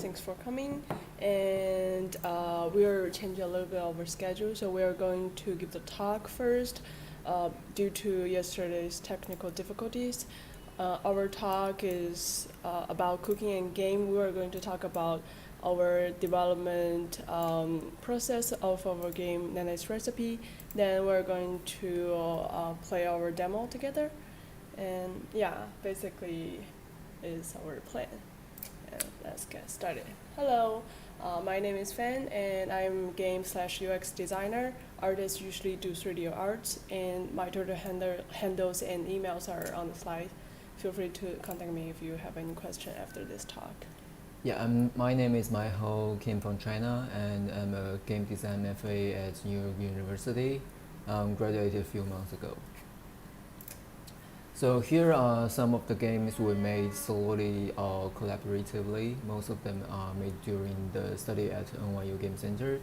thanks for coming. And we are changing a little bit of our schedule, so we are going to give the talk first due to yesterday's technical difficulties. Our talk is about cooking and game. We are going to talk about our development process of our game Nainai's recipe. Then we're going to play our demo together. And yeah, basically is our plan. And let's get started. Hello, my name is Fan, and I'm game/UX designer. Artists usually do 3D arts, and my Twitter handles and emails are on the slide. Feel free to contact me if you have any question after this talk. Yeah, my name is Mai Hou, came from China, and I'm a game design FA at New York University. Graduated a few months ago. So here are some of the games we made solely or collaboratively. Most of them are made during the study at NYU Game Center.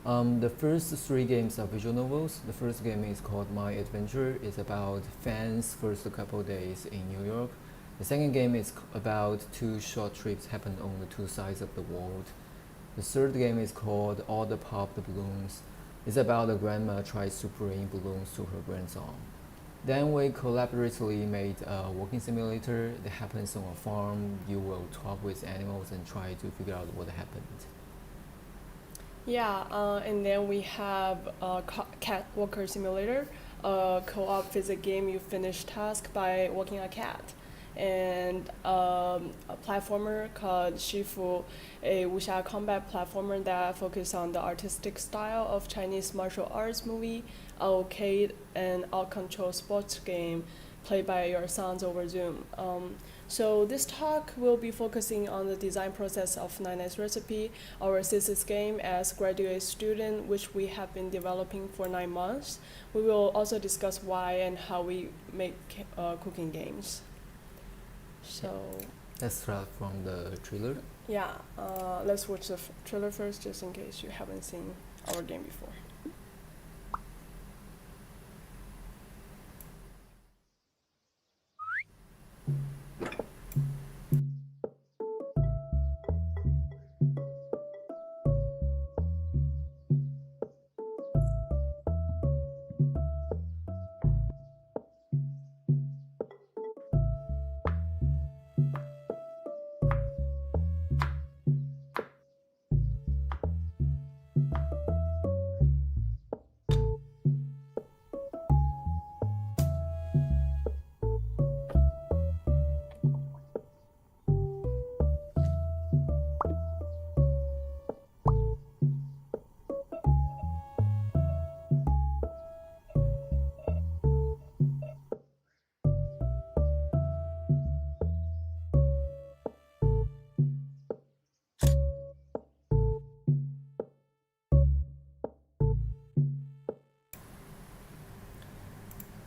The first three games are visual novels. The first game is called My Adventure. It's about Fan's first couple days in New York. The second game is about two short trips happened on the two sides of the world. The third game is called All the Pop the Balloons. It's about a grandma tries to bring balloons to her grandson. Then we collaboratively made a walking simulator that happens on a farm. You will talk with animals and try to figure out what happened. Yeah, and then we have a cat walker simulator, a co-op physics game. You finish task by walking a cat. And a platformer called Shifu, a wuxia combat platformer that focuses on the artistic style of Chinese martial arts movie, arcade, and out-control sports game played by your sons over Zoom. So this talk will be focusing on the design process of Nainai's recipe, our thesis game as graduate student, which we have been developing for 9 months. We will also discuss why and how we make cooking games. So let's start from the trailer. Yeah, let's watch the trailer first, just in case you haven't seen our game before.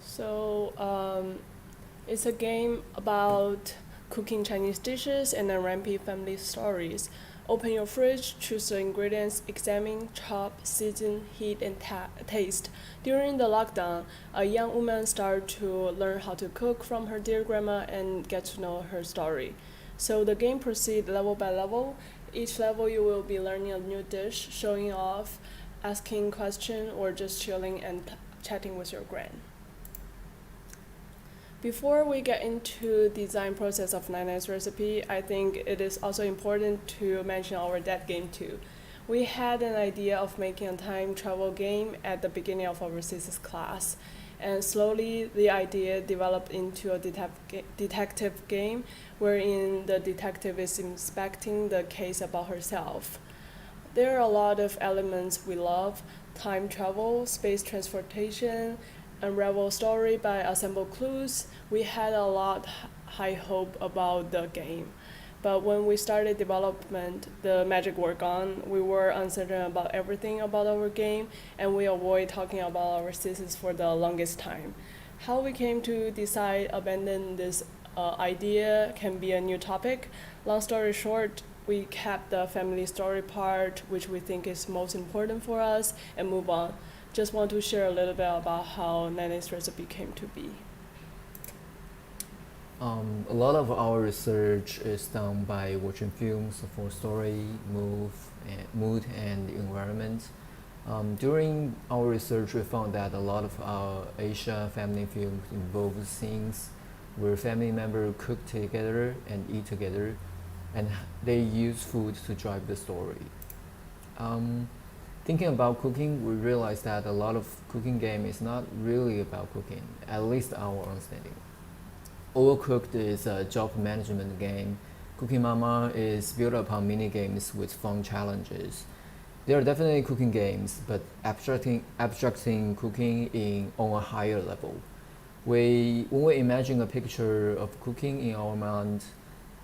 So it's a game about cooking Chinese dishes and unwrapping family stories. Open your fridge, choose the ingredients, examine, chop, season, heat, and taste. During the lockdown, a young woman started to learn how to cook from her dear grandma and get to know her story. So the game proceeds level by level. Each level you will be learning a new dish, showing off, asking questions, or just chilling and chatting with your grand. Before we get into design process of Nainai's recipe, I think it is also important to mention our dead game too. We had an idea of making a time travel game at the beginning of our thesis class, and slowly the idea developed into a detective game wherein the detective is inspecting the case about herself. There are a lot of elements we love: time travel, space transportation, unravel story by assemble clues. We had a lot high hope about the game, but when we started development, the magic were gone. We were uncertain about everything about our game, and we avoid talking about our thesis for the longest time. How we came to decide abandon this idea can be a new topic. Long story short, we kept the family story part, which we think is most important for us, and move on. Just want to share a little bit about how Nainai's recipe came to be. A lot of our research is done by watching films for story, mood, and environment. During our research, we found that a lot of our Asia family films involve scenes where family members cook together and eat together, and they use food to drive the story. Um, Thinking about cooking, we realized that a lot of cooking game is not really about cooking, at least our understanding. Overcooked is a job management game. Cooking Mama is built upon mini games with fun challenges. They are definitely cooking games, but abstracting cooking on a higher level. When we imagine a picture of cooking in our mind,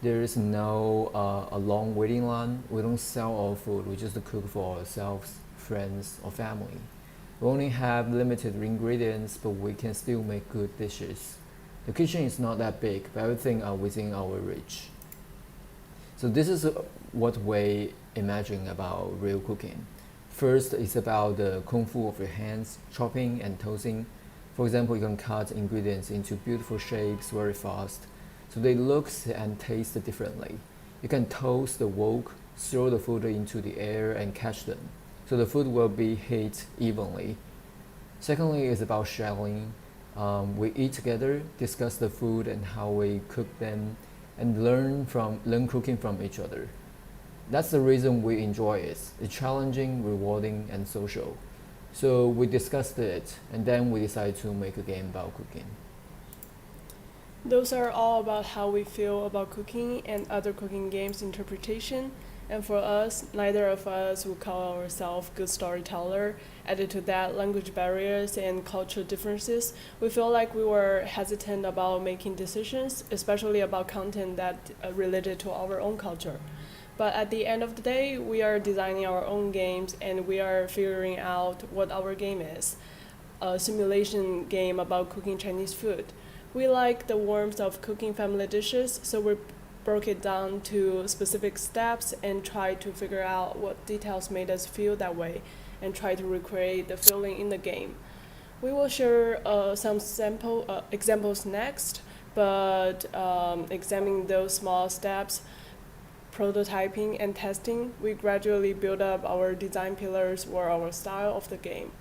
there is no a long waiting line. We don't sell our food. We just cook for ourselves, friends, or family. We only have limited ingredients, but we can still make good dishes. The kitchen is not that big, but everything are within our reach. So this is what we imagine about real cooking. First, it's about the kung fu of your hands, chopping and toasting. For example, you can cut ingredients into beautiful shapes very fast, so they look and taste differently. You can toast the wok, throw the food into the air and catch them, so the food will be heated evenly. Secondly, it's about sharing. We eat together, discuss the food and how we cook them, and learn cooking from each other. That's the reason we enjoy it. It's challenging, rewarding, and social. So we discussed it, and then we decided to make a game about cooking. Those are all about how we feel about cooking and other cooking games interpretation. And for us, neither of us would call ourselves good storyteller. Added to that, language barriers and cultural differences, we feel like we were hesitant about making decisions, especially about content that related to our own culture. But at the end of the day, we are designing our own games and we are figuring out what our game is. A simulation game about cooking Chinese food. We like the warmth of cooking family dishes, so we broke it down to specific steps and tried to figure out what details made us feel that way and try to recreate the feeling in the game. We will share some sample examples next, but examining those small steps, prototyping and testing, we gradually build up our design pillars or our style of the game.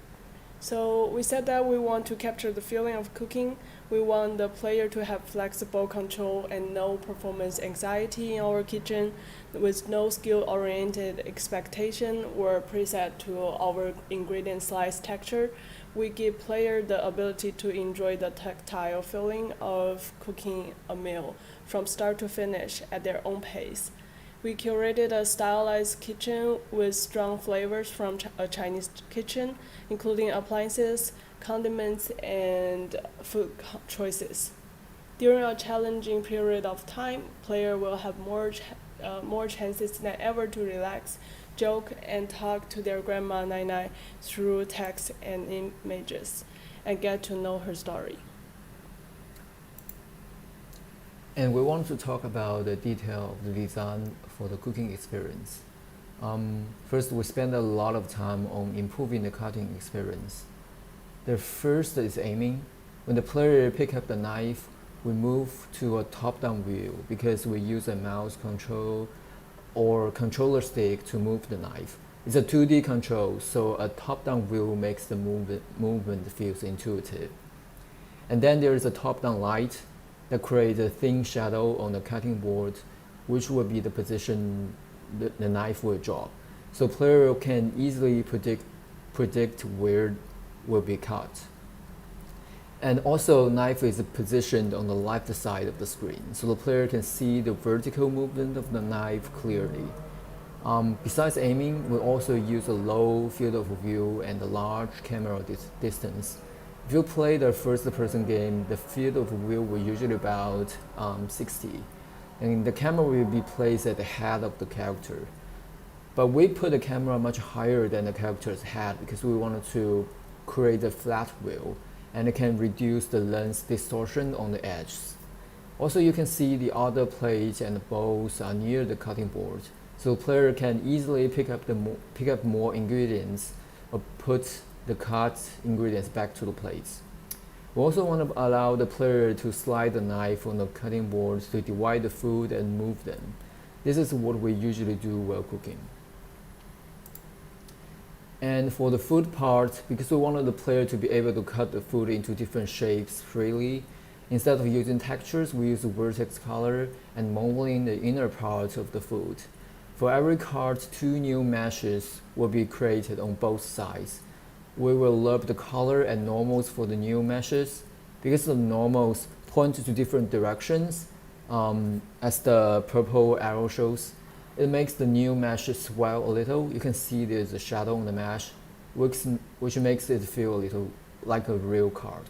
So we said that we want to capture the feeling of cooking. We want the player to have flexible control and no performance anxiety in our kitchen, with no skill-oriented expectation or preset to our ingredient slice texture. We give player the ability to enjoy the tactile feeling of cooking a meal from start to finish at their own pace. We curated a stylized kitchen with strong flavors from a Chinese kitchen, including appliances, condiments, and food choices. During a challenging period of time, player will have more chances than ever to relax, joke, and talk to their grandma Nainai through text and images, and get to know her story. And we want to talk about the detail of the design for the cooking experience. First, we spend a lot of time on improving the cutting experience. The first is aiming. When the player pick up the knife, we move to a top-down view because we use a mouse control or controller stick to move the knife. It's a 2D control, so a top-down view makes the movement feels intuitive. And then there is a top-down light that creates a thin shadow on the cutting board, which will be the position the knife will drop. So player can easily predict where will be cut. And also knife is positioned on the left side of the screen, so the player can see the vertical movement of the knife clearly. Besides aiming, we also use a low field of view and a large camera distance. If you play the first-person game, the field of view will usually about 60, and the camera will be placed at the head of the character. But we put the camera much higher than the character's head because we wanted to create a flat view, and it can reduce the lens distortion on the edges. Also, you can see the other plates and bowls are near the cutting board, so the player can easily pick up more ingredients or put the cut ingredients back to the plates. We We also want to allow the player to slide the knife on the cutting board to divide the food and move them. This is what we usually do while cooking. And for the food part, because we wanted the player to be able to cut the food into different shapes freely, instead of using textures, we use vertex color and modeling the inner part of the food. For every card, 2 new meshes will be created on both sides. We will love the color and normals for the new meshes because the normals point to different directions, as the purple arrow shows. It makes the new mesh swell a little. You can see there's a shadow on the mesh, which makes it feel a little like a real card.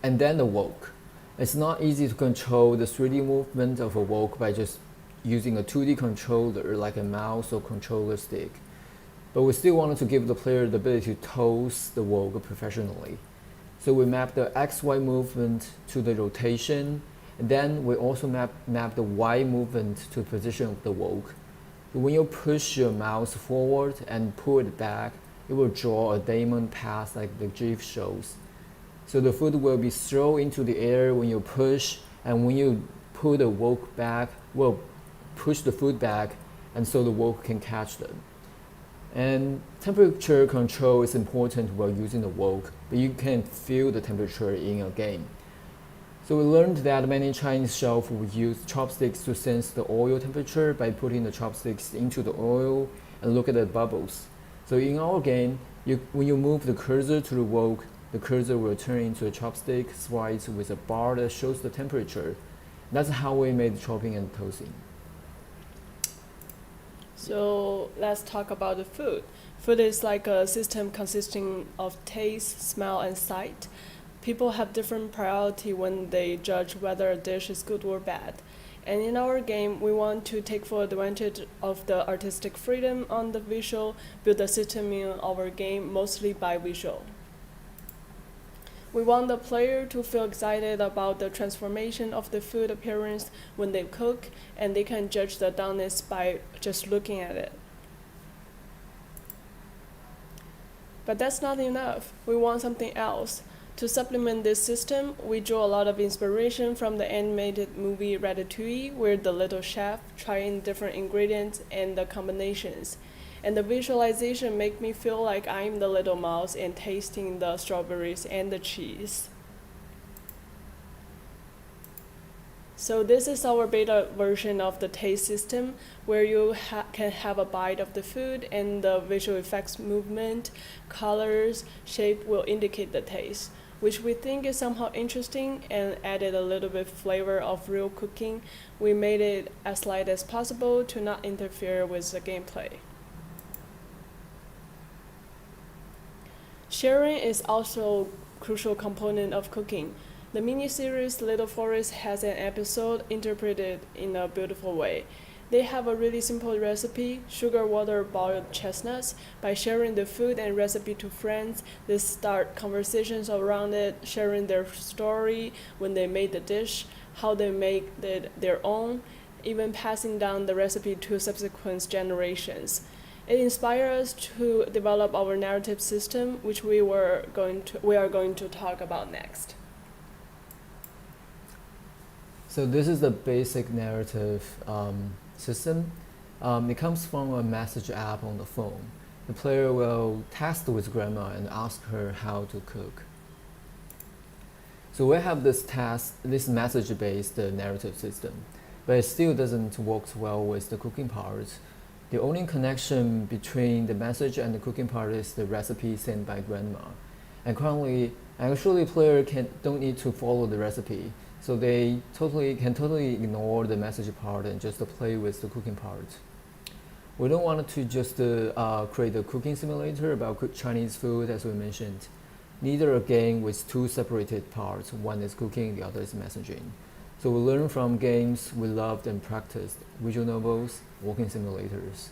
And then the walk. It's not easy to control the 3D movement of a walk by just using a 2D controller like a mouse or controller stick. But we still wanted to give the player the ability to toss the walk professionally. So we map the XY movement to the rotation, and then we also map the Y movement to the position of the walk. When you push your mouse forward and pull it back, it will draw a diamond path like the GIF shows. So the food will be thrown into the air when you push, and when you pull the walk back, will push the food back, and so the walk can catch them. And temperature control is important while using the wok, but you can feel the temperature in a game. So we learned that many Chinese chefs would use chopsticks to sense the oil temperature by putting the chopsticks into the oil and look at the bubbles. So in our game, when you move the cursor to the wok, the cursor will turn into a chopstick slice with a bar that shows the temperature. That's how we made chopping and toasting. So let's talk about the food. Food is like a system consisting of taste, smell, and sight. People have different priority when they judge whether a dish is good or bad. And in our game, we want to take full advantage of the artistic freedom on the visual, build a system in our game mostly by visual. We want the player to feel excited about the transformation of the food appearance when they cook, and they can judge the doneness by just looking at it. But that's not enough. We want something else. To supplement this system, we draw a lot of inspiration from the animated movie Ratatouille, where the little chef trying different ingredients and the combinations. And the visualization make me feel like I'm the little mouse and tasting the strawberries and the cheese. So this is our beta version of the taste system, where you can have a bite of the food and the visual effects movement, colors, shape will indicate the taste, which we think is somehow interesting and added a little bit flavor of real cooking. We made it as light as possible to not interfere with the gameplay. Sharing is also a crucial component of cooking. The miniseries Little Forest has an episode interpreted in a beautiful way. They have a really simple recipe, sugar water boiled chestnuts. By sharing the food and recipe to friends, they start conversations around it, sharing their story when they made the dish, how they make it their own, even passing down the recipe to subsequent generations. It inspired us to develop our narrative system, which we are going to talk about next. So this is the basic narrative system. It comes from a message app on the phone. The player will text with grandma and ask her how to cook. So we have this message-based narrative system, but it still doesn't work well with the cooking part. The only connection between the message and the cooking part is the recipe sent by grandma. And currently, actually, player don't need to follow the recipe, so they can totally ignore the message part and just play with the cooking part. We don't want to just create a cooking simulator about Chinese food, as we mentioned. Neither a game with two separated parts. One is cooking, the other is messaging. So we learn from games we loved and practiced, visual novels, walking simulators.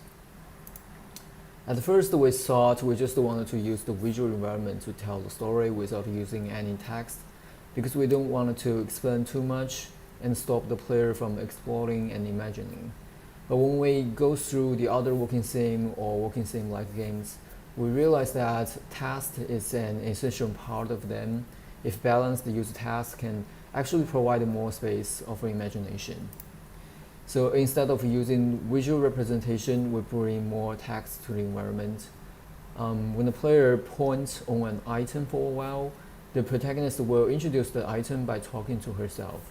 At first we thought we just wanted to use the visual environment to tell the story without using any text, because we don't want to explain too much and stop the player from exploring and imagining. But when we go through the other walking sim or walking sim-like games, we realized that task is an essential part of them. If balanced, the user task can actually provide more space of imagination. So instead of using visual representation, we bring more text to the environment. When the player points on an item for a while, the protagonist will introduce the item by talking to herself.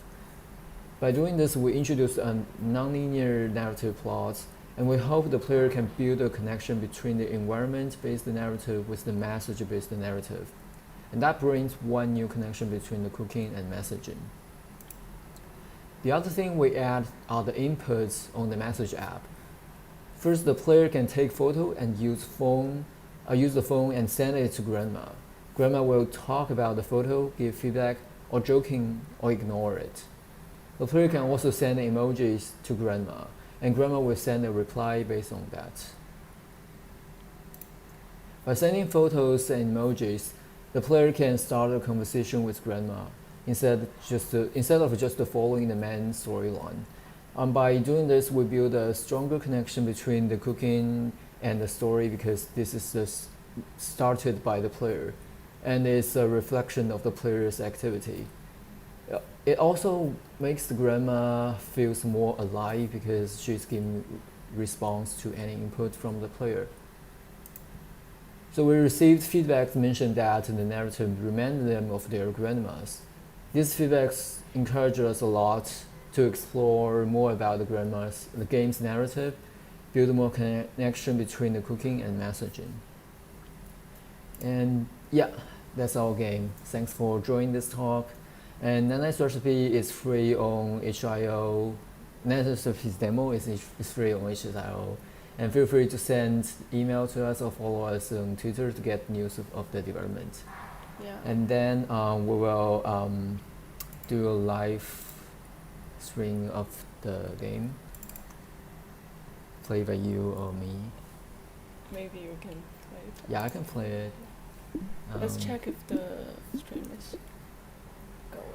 By doing this, we introduce a non-linear narrative plot, and we hope the player can build a connection between the environment-based narrative with the message-based narrative. And that brings one new connection between the cooking and messaging. The other thing we add are the inputs on the message app. First, the player can take photo and use the phone and send it to grandma. Grandma will talk about the photo, give feedback, or joking or ignore it. The player can also send emojis to grandma, and grandma will send a reply based on that. By sending photos and emojis, the player can start a conversation with grandma instead of just following the main storyline. By doing this, we build a stronger connection between the cooking and the story because this is started by the player and is a reflection of the player's activity. It also makes the grandma feels more alive because she's giving response to any input from the player. So we received feedback mentioned that the narrative reminded them of their grandmas. These feedbacks encourage us a lot to explore more about the game's narrative, build more connection between the cooking and messaging. And yeah, that's our game. Thanks for joining this talk. And Nainai's recipe is free on HIO. Nainai's recipe's demo is free on HIO. And feel free to send email to us or follow us on Twitter to get news of the development. Yeah. And then we will do a live stream of the game, played by you or me. Maybe you can play it. Yeah, I can play it. Let's check if the stream is going.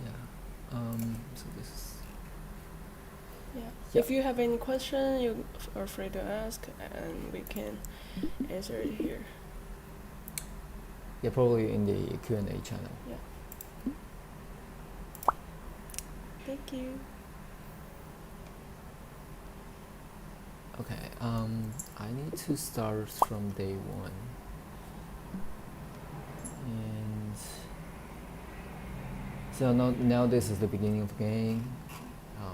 Yeah. So this is. Yeah. Yeah. If you have any question, you are free to ask, and we can answer it here. Yeah, probably in the Q&A channel. Yeah. Thank you. Okay. I need to start from day one. And so now this is the beginning of the game.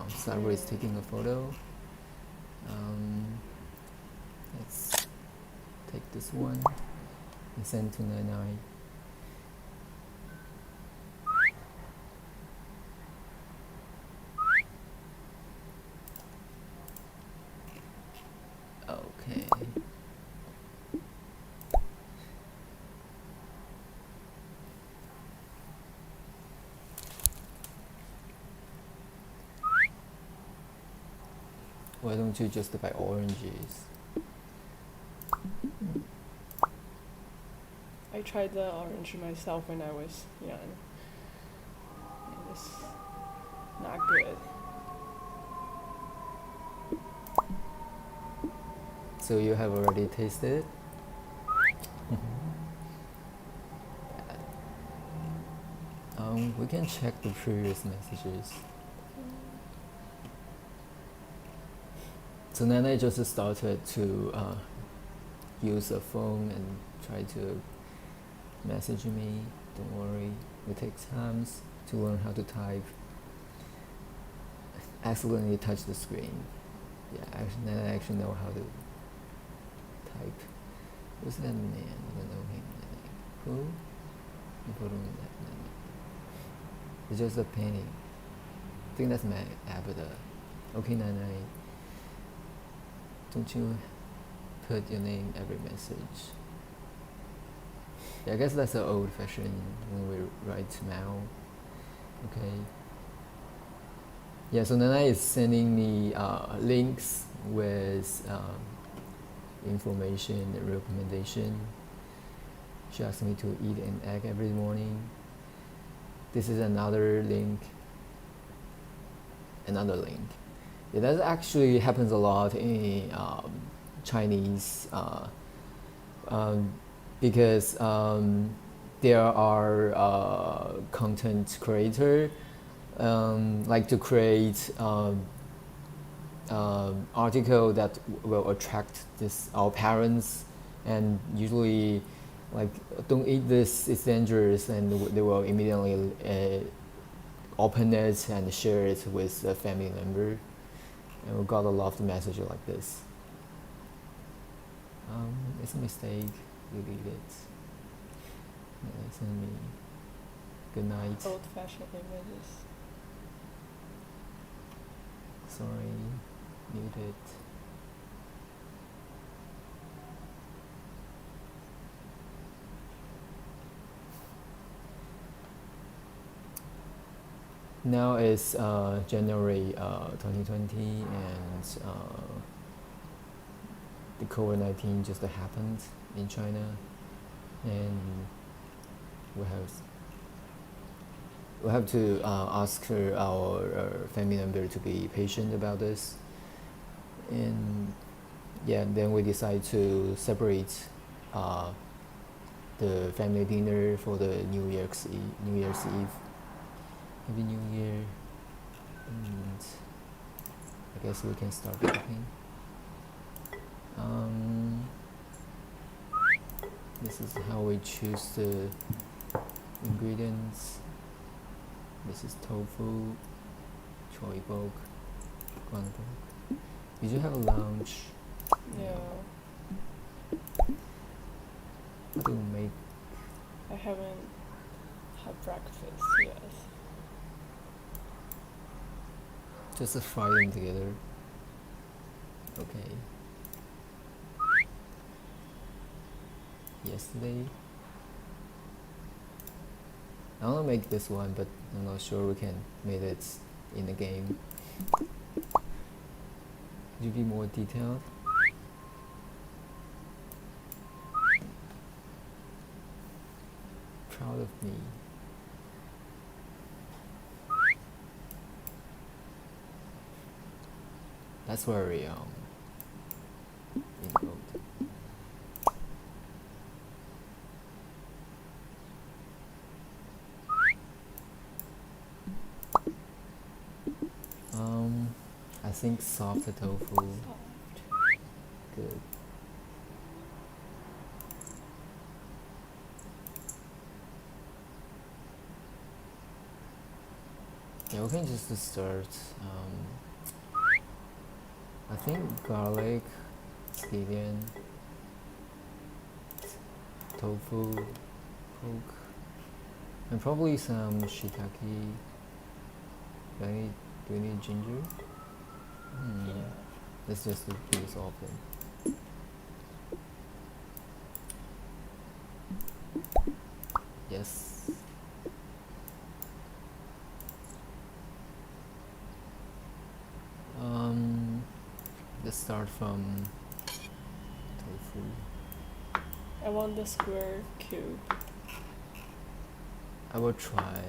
Cyber is taking a photo. Let's take this one and send to Nainai. Okay. Why don't you just buy oranges? I tried the orange myself when I was young. It's not good. So you have already tasted it? We can check the previous messages. So Nainai just started to use a phone and try to message me. Don't worry, it takes time to learn how to type. Accidentally touch the screen. Yeah, Nainai actually know how to type. Who's that man? I don't know him. Who? You put him in that man. It's just a painting. I think that's my avatar. Okay, Nainai. Don't you put your name every message? Yeah, I guess that's an old-fashioned when we write mail. Okay. Yeah, so Nainai is sending me links with information and recommendation. She asked me to eat an egg every morning. This is another link. Another link. Yeah, that actually happens a lot in Chinese because there are content creator like to create article that will attract our parents, and usually like don't eat this, it's dangerous, and they will immediately open it and share it with a family member, and we got a lot of messages like this. It's a mistake, delete it. Send me good night. Old-fashioned images. Sorry, mute it. Now it's January 2020, and the COVID-19 just happened in China, and we have to ask our family member to be patient about this, and yeah, then we decide to separate the family dinner for the New Year's Eve. Happy New Year, and I guess we can start cooking. This is how we choose the ingredients. This is tofu, choy bok, guan bok. Did you have lunch? Yeah. How do you make? I haven't had breakfast yet. Just fry them together. Okay. Yesterday, I want to make this one, but I'm not sure we can make it in the game. Could you be more detailed? Proud of me. That's very in quote. I think soft tofu. Good. Yeah, we can just start. I think garlic, scallion, tofu, pork, and probably some shiitake. Do we need ginger? Yeah. Let's just use all of them. Yes. Let's start from tofu. I want the square cube. I will try.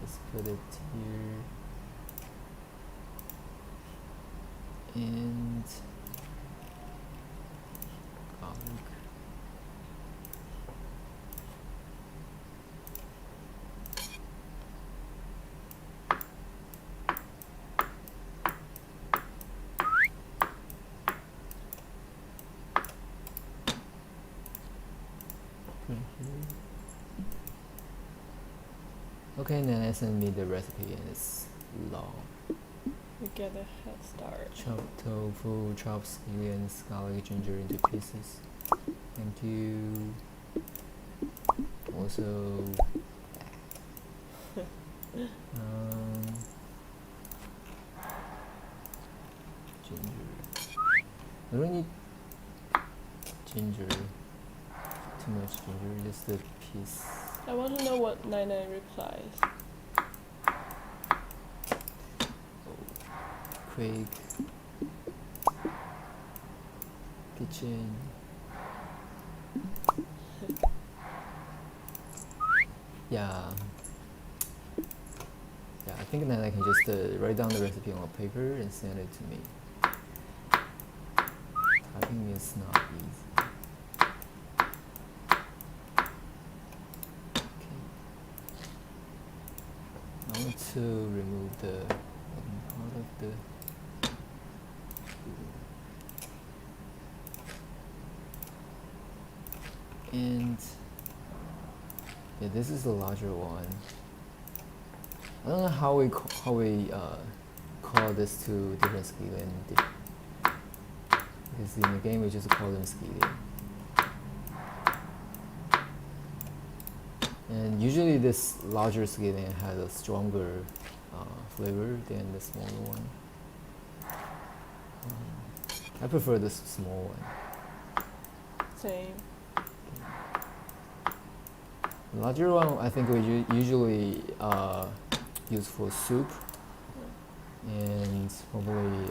Let's put it here. And garlic. Okay, Nainai sent me the recipe and it's long. We get a head start. Chop tofu, chop scallions, garlic, ginger into pieces. Thank you. Also, ginger. I don't need ginger. Too much ginger, just a piece. I want to know what Nainai replies. Quick kitchen. Yeah. Yeah, I think then I can just write down the recipe on a paper and send it to me. Typing is not easy. Okay. I want to remove the bottom part of the. And yeah, this is the larger one. I don't know how we call this two different skillet, because in the game we just call them skillet. And usually this larger skillet has a stronger flavor than the smaller one. I prefer this small one. Same. The larger one I think we usually use for soup, and probably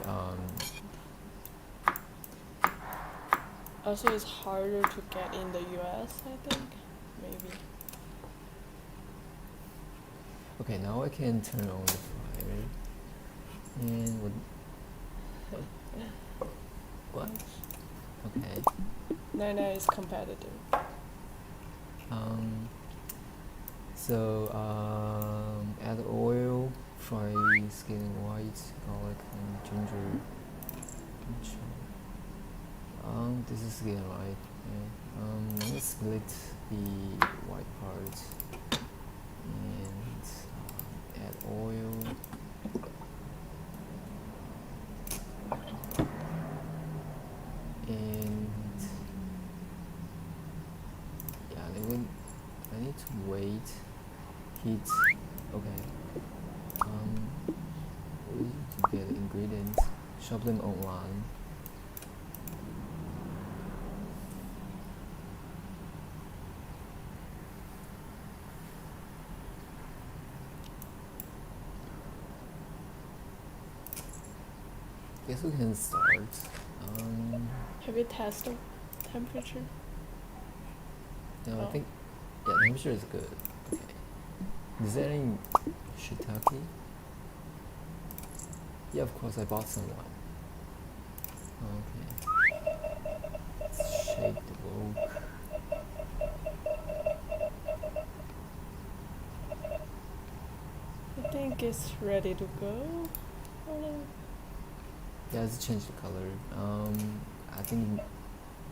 Also, it's harder to get in the US, I think. Maybe. okay, now I can turn on the fire. And what? Okay. Nainai is competitive. So add oil, fry skin white, garlic and ginger. This is skin right. Yeah. Let's split the white part and add oil. And yeah, I need to wait. Heat. Okay. We need to get ingredients. Shop them online. Guess we can start. Have you tested temperature? No, I Oh. think temperature is good. Okay. Is there any shiitake? Yeah, of course I bought some one. Okay. Let's shake the wok. I think it's ready to go. Oh, no. Yeah, let's change the color. I think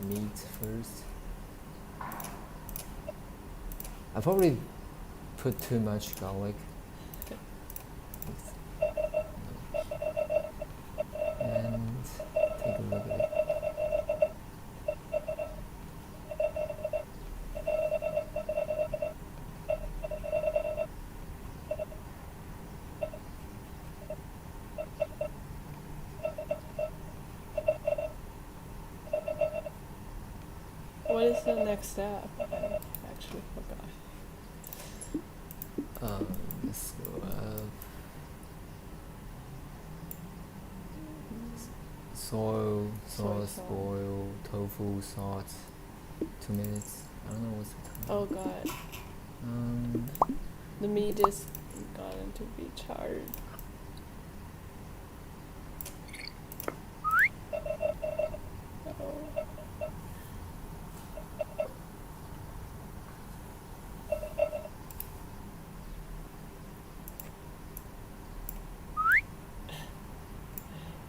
meat first. I probably put too much garlic. And take a look at it. What is the next step? I actually forgot. Let's go up. Soy sauce, sauce. boil, tofu, salt. 2 minutes. I don't know what's the time. Oh god, the meat is gotten to be charred. Oh.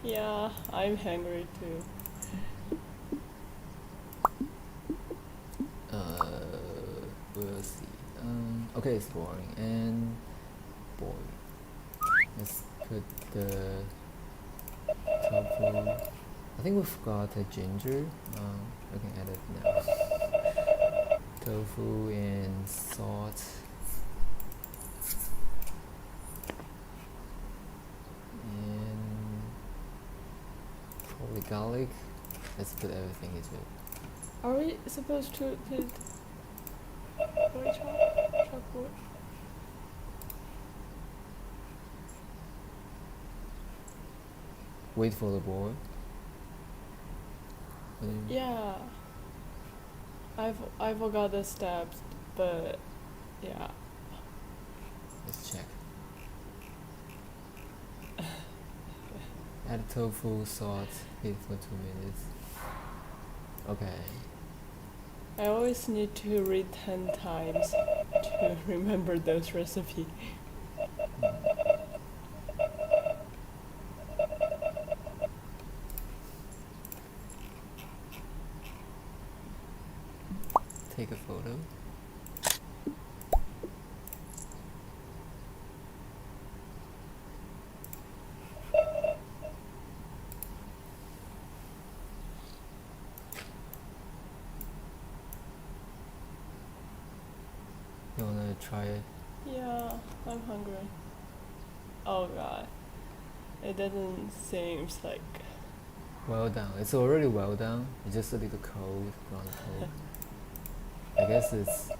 Yeah, I'm hungry too. We'll see. Okay, it's boiling and boil. Let's put the tofu. I think we forgot the ginger. I can add it now. Tofu and salt. And probably garlic. Let's put everything into it. Are we supposed to put chop wood? Wait for the boil. Yeah. I forgot the steps, but yeah. Let's check. tofu salt, heat for 2 minutes. Okay. I always need to read 10 times to remember those recipes. Take a photo. You wanna try it? Yeah, I'm hungry. Oh god. It doesn't seem like. Well done. It's already well done. It's just a little cold, ground cold. I guess it's.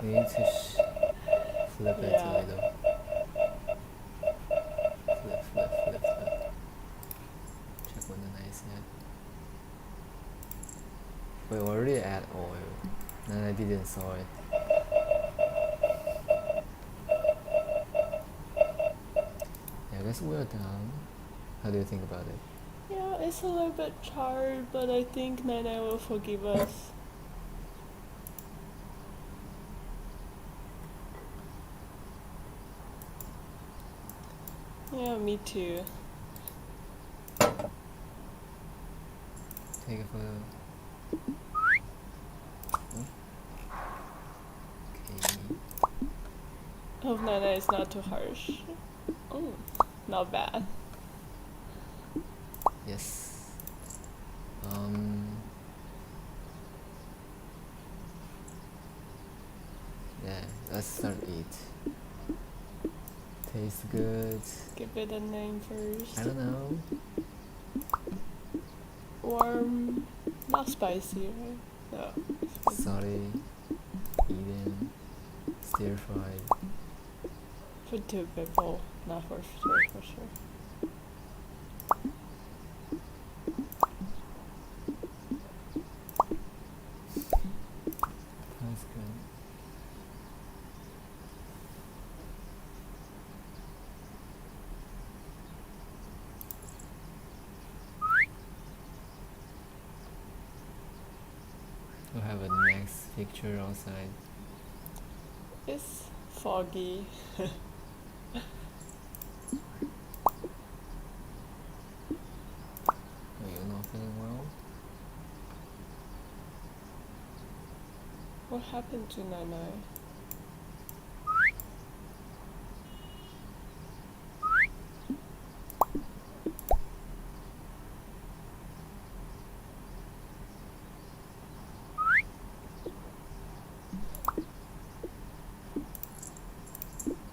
We need to flip it a Yeah. little. Flip. Check what the Nainai said. We already add oil. And I didn't saw it. Yeah, I guess well done. How do you think about it? Yeah, it's a little bit charred, but I think Nainai will forgive us. Yeah, me too. Take a photo. Okay. Hope Nainai is not too harsh. Oh, not bad. Yes. Yeah, let's start eat. Tastes good. Give it a name first. I don't know. Warm, not spicy, right? No. Salty, eaten, stir fried. For 2 people, not for sure. That's good. We'll have a next picture outside. It's foggy. Are you not feeling well? What happened to Nainai?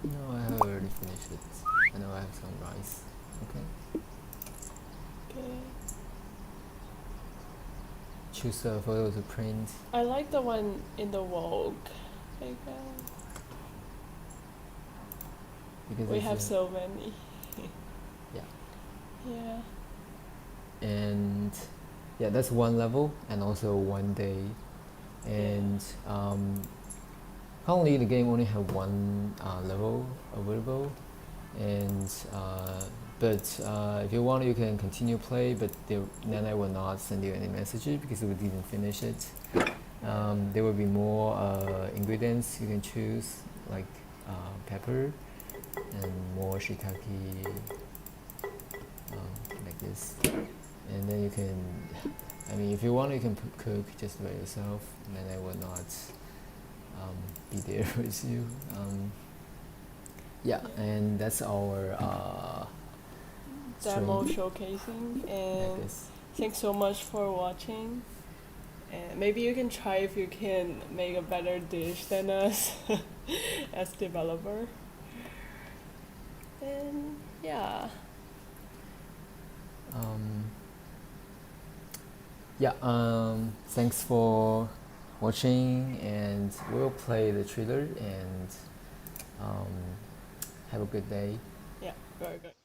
No, I have already finished it. I know I have some rice. Okay. Okay. Choose a photo to print. I like the one in the Vogue. Like Because we it's have so many. Yeah. Yeah. And yeah, that's one level and also one day. And currently the game only have one level available, and but if you want, you can continue play. But Nainai will not send you any messages because we didn't finish it. There will be more ingredients you can choose, like pepper and more shiitake, like this. And then you can, I mean, if you want, you can cook just by yourself. Nainai will not be there with you. Yeah, and that's our Demo stream, showcasing, I and guess. thanks so much for watching. And maybe you can try if you can make a better dish than us as developer. And yeah. Thanks for watching, and we'll play the trailer and have a good day. Yeah, very good.